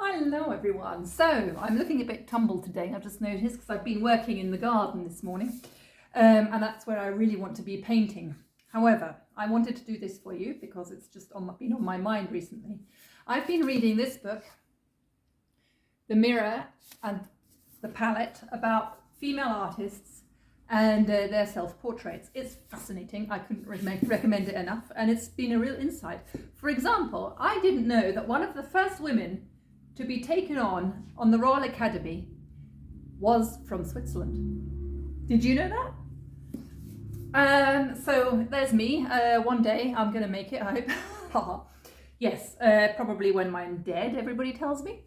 Hello everyone. So I'm looking a bit tumbled today, I've just noticed, because I've been working in the garden this morning, and that's where I really want to be painting. However, I wanted to do this for you because it's just been on my mind recently. I've been reading this book, The Mirror and the Palette, about female artists and their self-portraits. It's fascinating. I couldn't recommend it enough, and it's been a real insight. For example, I didn't know that one of the first women to be taken on the Royal Academy was from Switzerland. Did you know that? So there's me. One day I'm going to make it, I hope. Yes, probably when I'm dead, everybody tells me.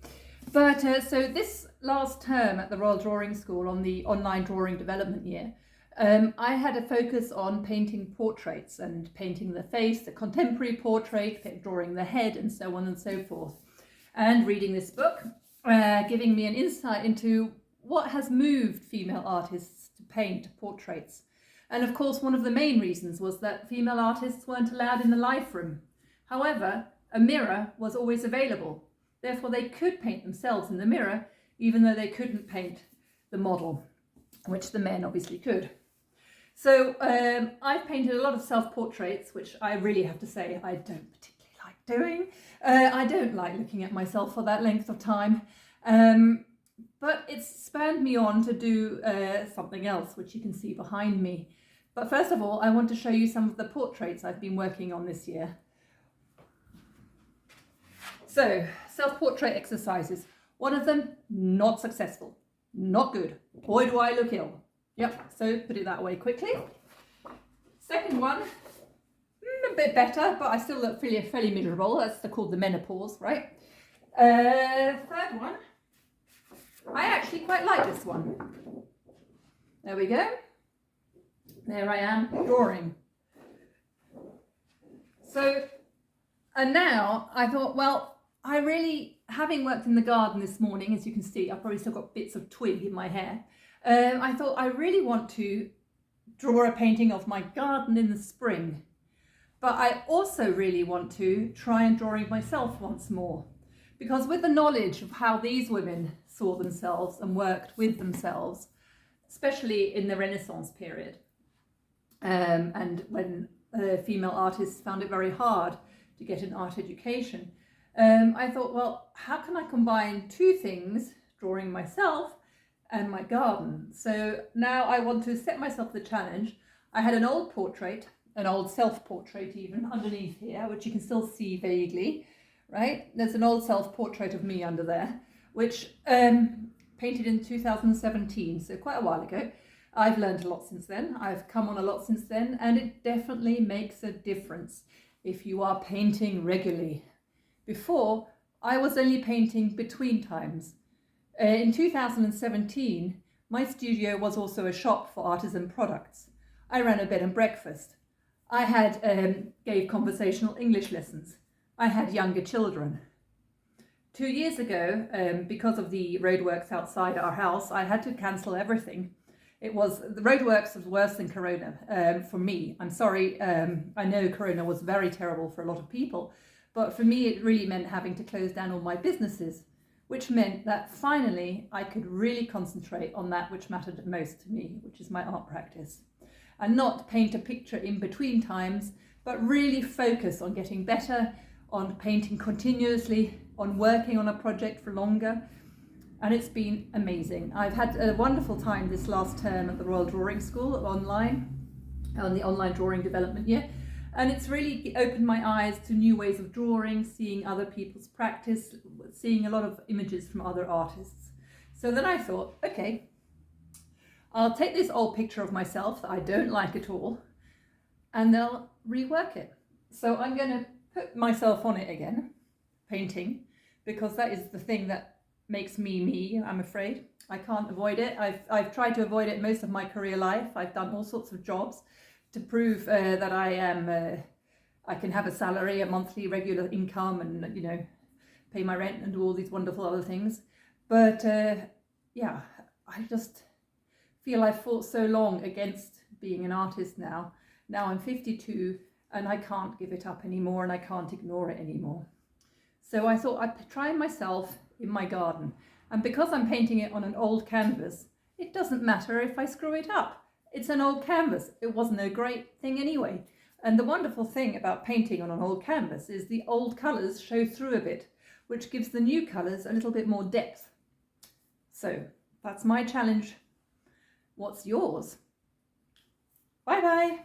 But so this last term at the Royal Drawing School on the online drawing development year, I had a focus on painting portraits and painting the face, the contemporary portrait, drawing the head, and so on and so forth. And reading this book, giving me an insight into what has moved female artists to paint portraits. And of course, one of the main reasons was that female artists weren't allowed in the life room. However, a mirror was always available. Therefore, they could paint themselves in the mirror, even though they couldn't paint the model, which the men obviously could. So I've painted a lot of self-portraits, which I really have to say I don't particularly like doing. I don't like looking at myself for that length of time, but it's spurred me on to do something else, which you can see behind me. But first of all, I want to show you some of the portraits I've been working on this year. So, self-portrait exercises. One of them, not successful, not good. Boy, do I look ill. Yep, so put it that way quickly. Second one, a bit better, but I still look fairly miserable. That's called the menopause, right? Third one, I actually quite like this one. There we go. There I am, drawing. So, and now I thought, well, I really, having worked in the garden this morning, as you can see, I've probably still got bits of twig in my hair. I thought I really want to draw a painting of my garden in the spring. But I also really want to try and drawing myself once more. Because with the knowledge of how these women saw themselves and worked with themselves, especially in the Renaissance period, and when female artists found it very hard to get an art education, I thought, well, how can I combine two things, drawing myself and my garden? So now I want to set myself the challenge. I had an old portrait, an old self-portrait even, underneath here, which you can still see vaguely, right? There's an old self-portrait of me under there, which painted in 2017, so quite a while ago. I've learned a lot since then. I've come on a lot since then, and it definitely makes a difference if you are painting regularly. Before, I was only painting between times. In 2017, my studio was also a shop for artisan products. I ran a bed and breakfast. I had gave conversational English lessons. I had younger children. 2 years ago, because of the roadworks outside our house, I had to cancel everything. The roadworks was worse than Corona for me. I'm sorry, I know Corona was very terrible for a lot of people, but for me it really meant having to close down all my businesses, which meant that finally I could really concentrate on that which mattered most to me, which is my art practice. And not paint a picture in between times, but really focus on getting better, on painting continuously, on working on a project for longer. And it's been amazing. I've had a wonderful time this last term at the Royal Drawing School online, on the online drawing development year. And it's really opened my eyes to new ways of drawing, seeing other people's practice, seeing a lot of images from other artists. So then I thought, okay, I'll take this old picture of myself that I don't like at all, and they'll rework it. So I'm going to put myself on it again, painting, because that is the thing that makes me me, I'm afraid. I can't avoid it. I've tried to avoid it most of my career life. I've done all sorts of jobs to prove that I can have a salary, a monthly regular income, and, you know, pay my rent and do all these wonderful other things. But yeah, I just feel I've fought so long against being an artist now. Now I'm 52 and I can't give it up anymore, and I can't ignore it anymore. So I thought I'd try myself in my garden. And because I'm painting it on an old canvas, it doesn't matter if I screw it up. It's an old canvas. It wasn't a great thing anyway. And the wonderful thing about painting on an old canvas is the old colours show through a bit, which gives the new colours a little bit more depth. So that's my challenge. What's yours? Bye bye.